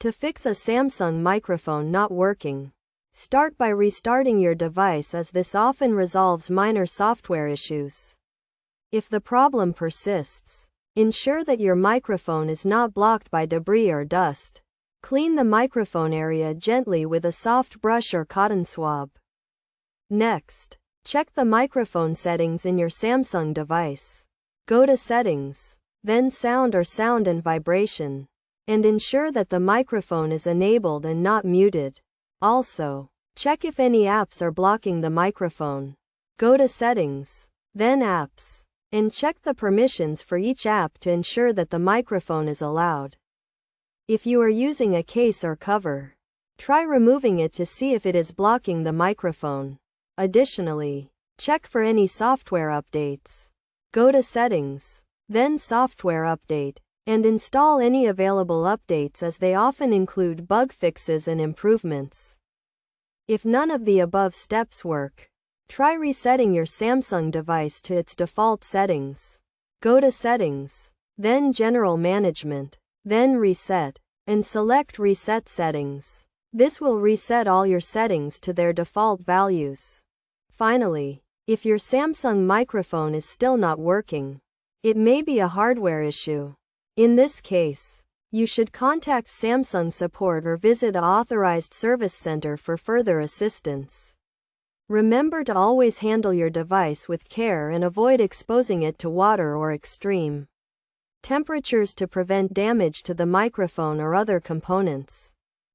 To fix a Samsung microphone not working, start by restarting your device, as this often resolves minor software issues. If the problem persists, ensure that your microphone is not blocked by debris or dust. Clean the microphone area gently with a soft brush or cotton swab. Next, check the microphone settings in your Samsung device. Go to Settings, then Sound or Sound and Vibration, and ensure that the microphone is enabled and not muted. Also, check if any apps are blocking the microphone. Go to Settings, then Apps, and check the permissions for each app to ensure that the microphone is allowed. If you are using a case or cover, try removing it to see if it is blocking the microphone. Additionally, check for any software updates. Go to Settings, then Software Update, and install any available updates, as they often include bug fixes and improvements. If none of the above steps work, try resetting your Samsung device to its default settings. Go to Settings, then General Management, then Reset, and select Reset Settings. This will reset all your settings to their default values. Finally, if your Samsung microphone is still not working, it may be a hardware issue. In this case, you should contact Samsung support or visit an authorized service center for further assistance. Remember to always handle your device with care and avoid exposing it to water or extreme temperatures to prevent damage to the microphone or other components.